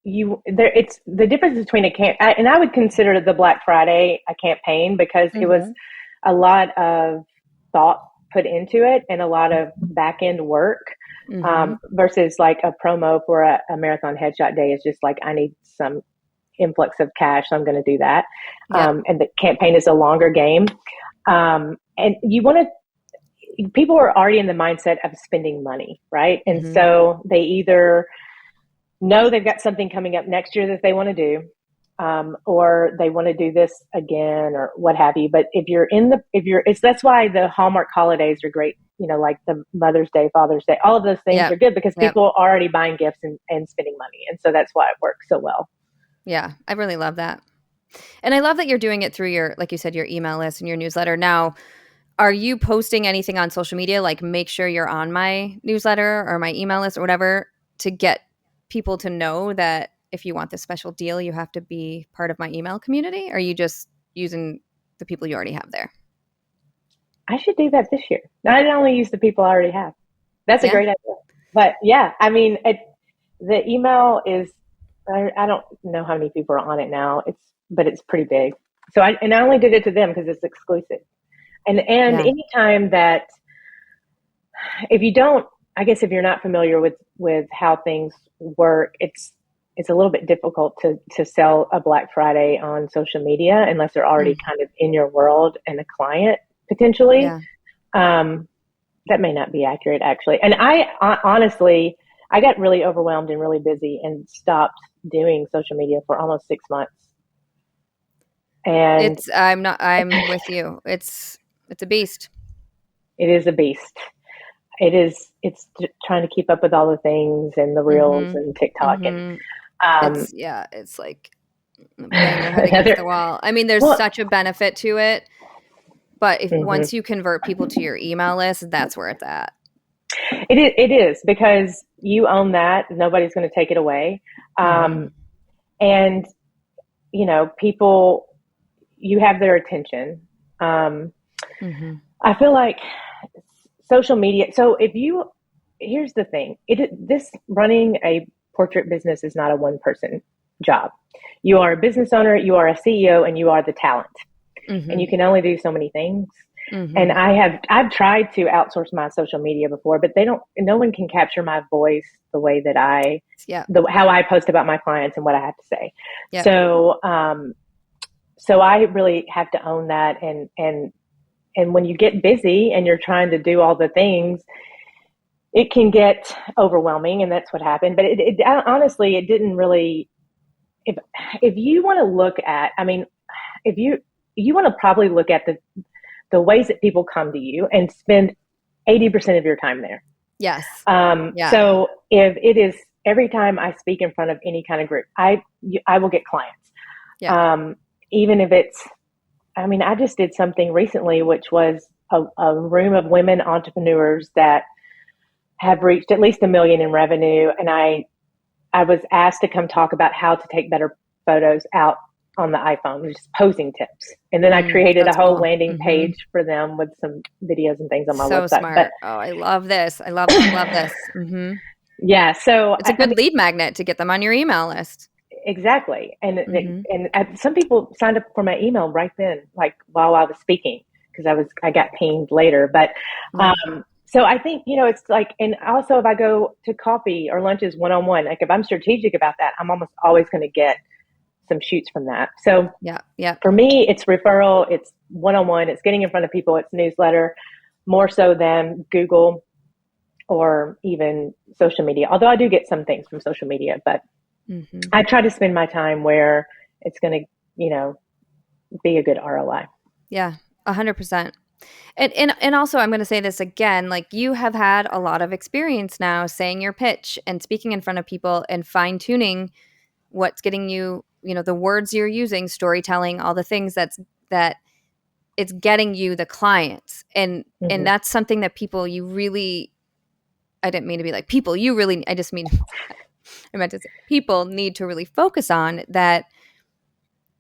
it's the difference between and I would consider the Black Friday a campaign because it was Mm-hmm. a lot of thought put into it and a lot of back end work, Mm-hmm. versus like a promo for a marathon headshot day is just like, I need some influx of cash, so I'm going to do that. Yep. And the campaign is a longer game. And people are already in the mindset of spending money, right? And Mm-hmm. so they either know they've got something coming up next year that they want to do, or they want to do this again or what have you. But if you're that's why the Hallmark holidays are great like the Mother's Day, Father's Day, all of those things are good because people are already buying gifts and spending money. And so that's why it works so well. Yeah, I really love that. And I love that you're doing it through your, like you said, your email list and your newsletter. Now, are you posting anything on social media? Like make sure you're on my newsletter or my email list or whatever to get people to know that if you want this special deal, you have to be part of my email community? Or are you just using the people you already have there? I should do that this year. Not only use the people I already have. That's a great idea. But yeah, I mean, the email is, I don't know how many people are on it now. But it's pretty big. So I only did it to them because it's exclusive. And anytime that, if you're not familiar with how things work, it's a little bit difficult to sell a Black Friday on social media unless they're already kind of in your world and a client potentially. Yeah. That may not be accurate actually. And I honestly, I got really overwhelmed and really busy and stopped doing social media for almost 6 months. And I'm with you. It's a beast. It is a beast. It's trying to keep up with all the things and the reels and TikTok and it's like bang your head against the wall. I mean, there's such a benefit to it, but once you convert people to your email list, that's where it's at. It is because you own that. Nobody's going to take it away. And people, you have their attention. I feel like social media. So here's the thing, this running a portrait business is not a one person job. You are a business owner, you are a CEO, and you are the talent. And you can only do so many things. And I've tried to outsource my social media before, but no one can capture my voice the way that how I post about my clients and what I have to say. Yeah. So I really have to own that. And when you get busy and you're trying to do all the things, it can get overwhelming, and that's what happened. But it honestly, it didn't really. If you want to look at, if you want to probably look at the ways that people come to you and spend 80% of your time there. Yes. So if it is every time I speak in front of any kind of group, I will get clients. Yeah. Even if it's, I just did something recently, which was a room of women entrepreneurs that have reached at least $1 million in revenue. And I was asked to come talk about how to take better photos out on the iPhone, just posing tips. And then I created a whole landing page for them with some videos and things on my website. Smart. But, I love this. I love this. Yeah. So it's a good lead magnet to get them on your email list. Exactly. And some people signed up for my email right then, like while I was speaking, because I got pinged later. But so I think, it's like, and also if I go to coffee or lunches one-on-one, like if I'm strategic about that, I'm almost always going to get some shoots from that. So for me, it's referral, it's one-on-one, it's getting in front of people, it's newsletter, more so than Google or even social media. Although I do get some things from social media, but I try to spend my time where it's going to, be a good ROI. Yeah, 100%. And also, I'm going to say this again, like you have had a lot of experience now saying your pitch and speaking in front of people and fine tuning what's getting you, the words you're using, storytelling, all the things that it's getting you the clients. And that's something that people I didn't mean to be like people, I just mean, I meant to say people need to really focus on that.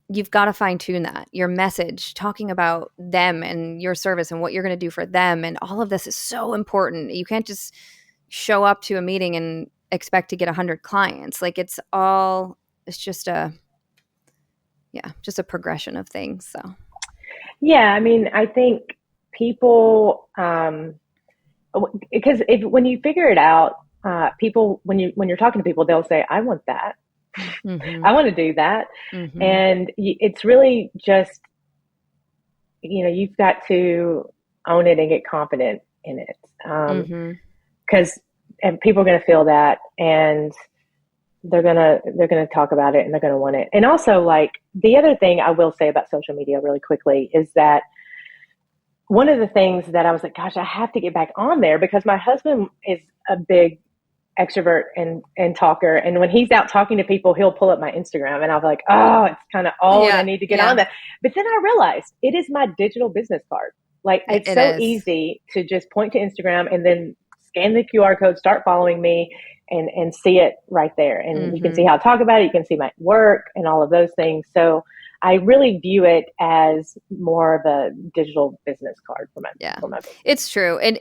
You've got to fine tune that your message, talking about them and your service and what you're going to do for them. And all of this is so important. You can't just show up to a meeting and expect to get 100 clients. Like it's just a progression of things. So, yeah, I think people, because when you figure it out, people, when you're talking to people, they'll say, I want that. I want to do that. And it's really just, you've got to own it and get confident in it. Because people are going to feel that, and they're going to talk about it, and they're going to want it. And also, like, the other thing I will say about social media really quickly is that one of the things that I was like, gosh, I have to get back on there because my husband is a big extrovert and talker. And when he's out talking to people, he'll pull up my Instagram and I'm like, oh, it's kind of old. I need to get on that. But then I realized it is my digital business card. Like it's so easy to just point to Instagram and then scan the QR code, start following me and see it right there. And you can see how I talk about it. You can see my work and all of those things. So I really view it as more of a digital business card for my business. It's true. And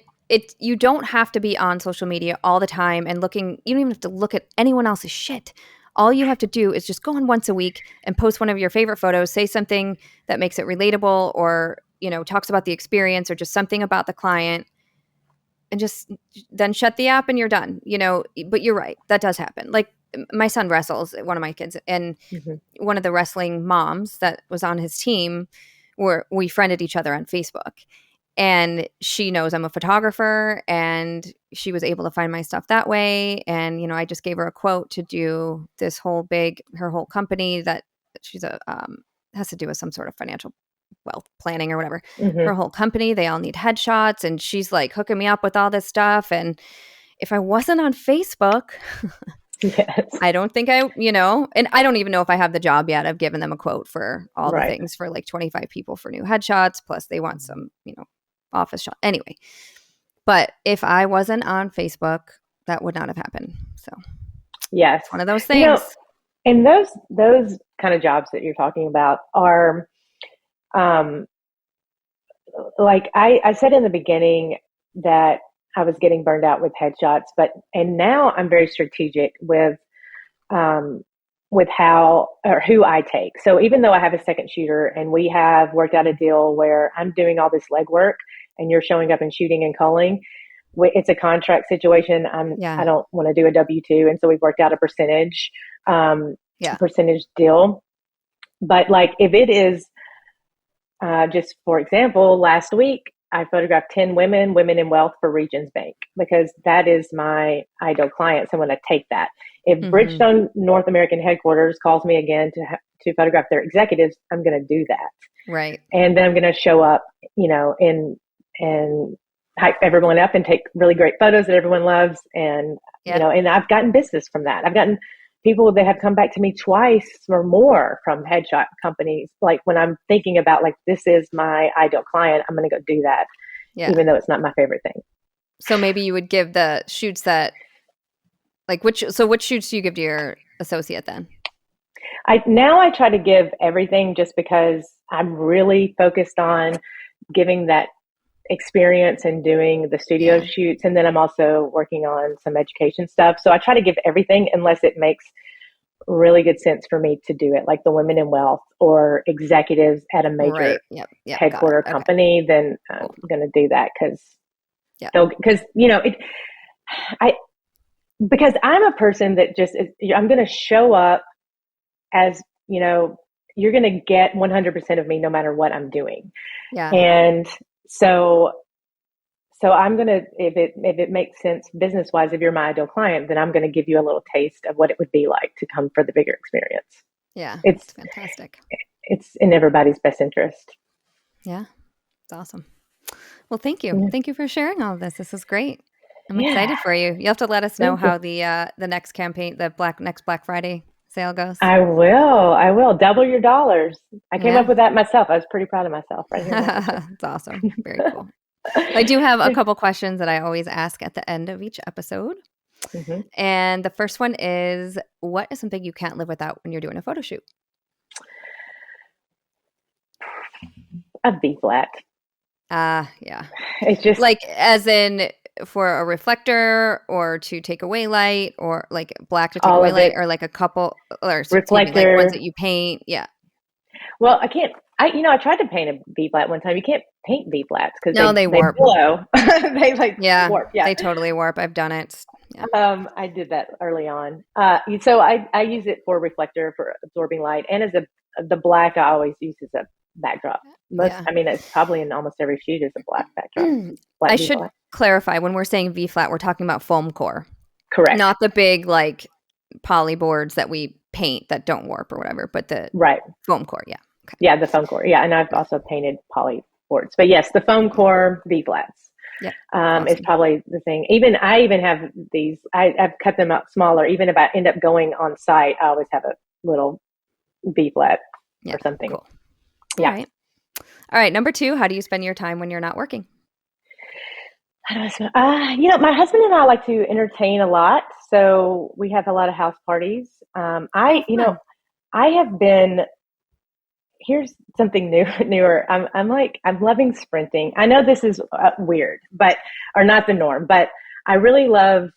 you don't have to be on social media all the time and looking, you don't even have to look at anyone else's shit. All you have to do is just go on once a week and post one of your favorite photos, say something that makes it relatable or, talks about the experience or just something about the client and just then shut the app and you're done, but you're right. That does happen. Like my son wrestles, one of my kids, and one of the wrestling moms that was on his team we friended each other on Facebook. And she knows I'm a photographer and she was able to find my stuff that way. And, I just gave her a quote to do this her whole company that she's has to do with some sort of financial wealth planning or whatever. Her whole company, they all need headshots and she's like hooking me up with all this stuff. And if I wasn't on Facebook, I don't think and I don't even know if I have the job yet. I've given them a quote for all the things for like 25 people for new headshots. Plus they want some, office shot. Anyway, but if I wasn't on Facebook, that would not have happened. So yes, it's one of those things. And those kind of jobs that you're talking about are, like I said in the beginning that I was getting burned out with headshots, and now I'm very strategic with how or who I take. So even though I have a second shooter and we have worked out a deal where I'm doing all this legwork and you're showing up and shooting and culling, it's a contract situation. I don't want to do a W-2. And so we've worked out a percentage deal. But like if it is, just for example, last week, I photographed 10 women in wealth for Regions Bank because that is my ideal client. So I'm going to take that. If Bridgestone North American headquarters calls me again to photograph their executives, I'm going to do that. Right. And then I'm going to show up, and hype everyone up and take really great photos that everyone loves. And, and I've gotten business from that. I've gotten people that have come back to me twice or more from headshot companies. Like when I'm thinking about like, this is my ideal client, I'm going to go do that. Even though it's not my favorite thing. So maybe you would give the shoots that like, which shoots do you give to your associate then? I try to give everything just because I'm really focused on giving that experience and doing the studio shoots. And then I'm also working on some education stuff. So I try to give everything unless it makes really good sense for me to do it. Like the women in wealth or executives at a major headquarter company, then I'm going to do that because I'm a person that just, I'm going to show up as, you're going to get 100% of me no matter what I'm doing. Yeah. And so I'm going to, if it makes sense business-wise, if you're my ideal client, then I'm going to give you a little taste of what it would be like to come for the bigger experience. Yeah. It's fantastic. It's in everybody's best interest. Yeah. It's awesome. Well, thank you. Yeah. Thank you for sharing all of this. This is great. I'm excited for you. You'll have to let us know how the next campaign, next Black Friday sale goes. I will. Double your dollars. I came up with that myself. I was pretty proud of myself right here. It's awesome. Very cool. I do have a couple questions that I always ask at the end of each episode. Mm-hmm. And the first one is, what is something you can't live without when you're doing a photo shoot? A V flat. Yeah. It's just like as in for a reflector or to take away light or like black to take away light or like a couple or reflector like ones that you paint. Yeah. Well, I can't. I tried to paint a V flat one time. You can't paint V flats because they warp. Blow. They warp. Yeah, they totally warp. I've done it. Yeah. I did that early on. So I use it for reflector for absorbing light, and the black I always use as a backdrop. It's probably in almost every shoot is a black backdrop. I should clarify, when we're saying V flat, we're talking about foam core. Correct. Not the big like poly boards that we paint that don't warp or whatever, but the foam core. Yeah. Okay. Yeah, the foam core. Yeah, and I've also painted poly sports. But yes, the foam core V flats Yep. is probably the thing. I even have these. I've cut them up smaller. Even if I end up going on site, I always have a little V flat or something. Cool. Yeah. All right. Number 2, how do you spend your time when you're not working? My husband and I like to entertain a lot, so we have a lot of house parties. I have been. Here's something newer. I'm loving sprinting. I know this is weird, or not the norm, but I really love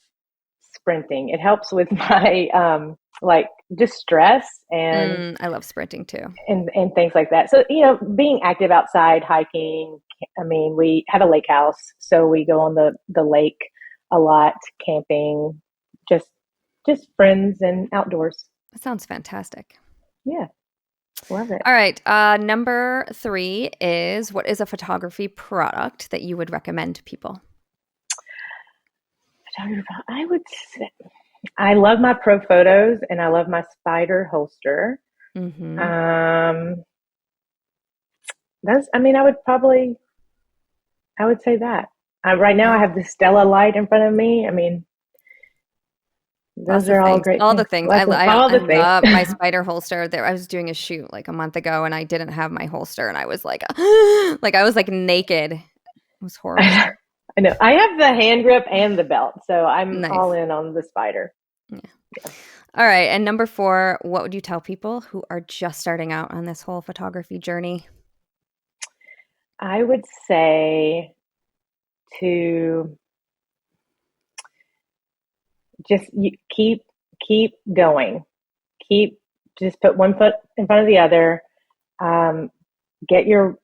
sprinting. It helps with my just stress, and I love sprinting too, and things like that. So being active outside, hiking. I mean, we have a lake house, so we go on the lake a lot, camping, just friends and outdoors. That sounds fantastic. Yeah. Love it. All right. Number 3 is, what is a photography product that you would recommend to people? I would say I love my Pro Photos and I love my Spider holster. Mm-hmm. I would say that. Right now I have the Stella light in front of me. I mean, those are all great. All the things. I love my Spider holster. I was doing a shoot like a month ago and I didn't have my holster and I was like, I was like naked. It was horrible. I know. I have the hand grip and the belt, so I'm all in on the Spider. Yeah. All right. And number 4, what would you tell people who are just starting out on this whole photography journey? I would say to just keep going. Just put one foot in front of the other. Get your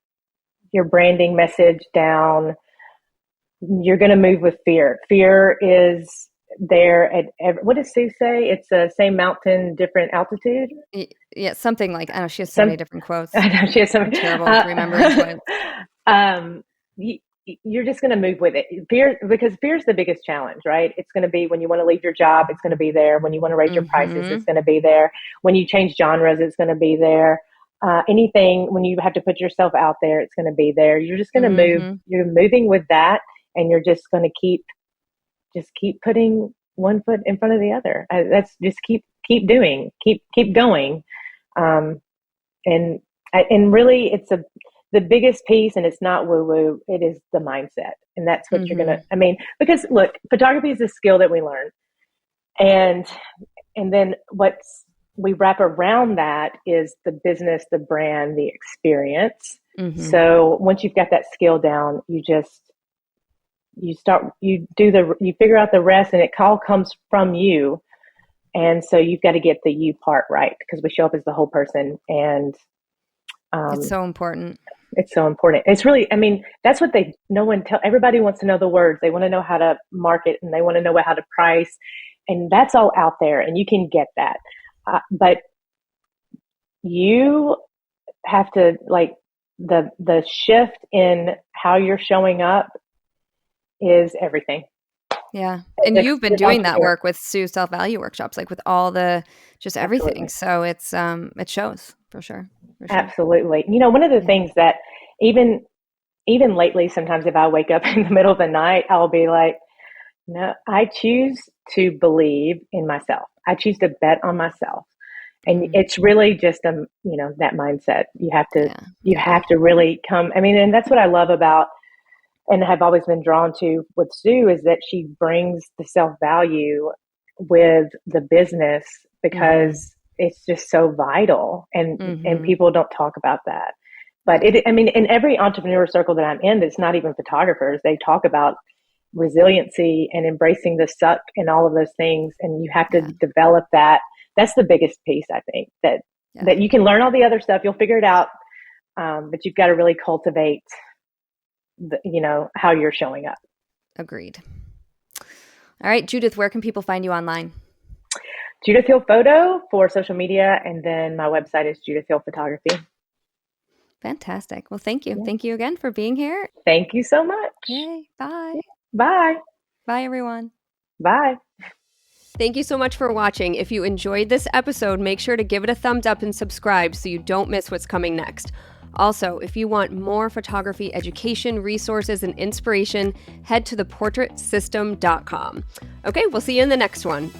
branding message down. You're going to move with fear. Fear is there what does Sue say? It's the same mountain, different altitude. Yeah, something like, I don't know. She has so many different quotes. I know she has some terrible remembering quotes. You're just going to move with it. Because fear is the biggest challenge, right? It's going to be when you want to leave your job, it's going to be there. When you want to raise your prices, it's going to be there. When you change genres, it's going to be there. Anything, when you have to put yourself out there, it's going to be there. You're just going to move. You're moving with that, and you're just going to keep putting one foot in front of the other. That's just keep doing, keep going. And really, it's the biggest piece, and it's not woo-woo, it is the mindset. And that's what you're going to, because look, photography is a skill that we learn. And then we wrap around that is the business, the brand, the experience. So once you've got that skill down, you figure out the rest, and it all comes from you. And so you've got to get the you part right, because we show up as the whole person. And it's so important. It's so important. It's really, that's what everybody wants to know the words. They want to know how to market, and they want to know how to price. And that's all out there, and you can get that. But you have to, like, the shift in how you're showing up is everything. Yeah. And you've been doing that work with Sue's self-value workshops, like with all the, just everything. Absolutely. So it shows for sure. Absolutely. One of the things that even lately, sometimes if I wake up in the middle of the night, I'll be like, no, I choose to believe in myself. I choose to bet on myself. And it's really just, that mindset. You have to really come. And that's what I love about, and have always been drawn to with Sue, is that she brings the self-value with the business, because it's just so vital, and people don't talk about that. But in every entrepreneur circle that I'm in, that's not even photographers, they talk about resiliency and embracing the suck and all of those things. And you have to develop that. That's the biggest piece, I think, that you can learn all the other stuff. You'll figure it out. But you've got to really cultivate how you're showing up. Agreed. All right, Judith, where can people find you online? Judith Hill Photo for social media. And then my website is Judith Hill Photography. Fantastic. Well, thank you. Yeah. Thank you again for being here. Thank you so much. Yay. Bye. Bye. Bye, everyone. Bye. Thank you so much for watching. If you enjoyed this episode, make sure to give it a thumbs up and subscribe so you don't miss what's coming next. Also, if you want more photography education, resources, and inspiration, head to theportraitsystem.com. Okay, we'll see you in the next one.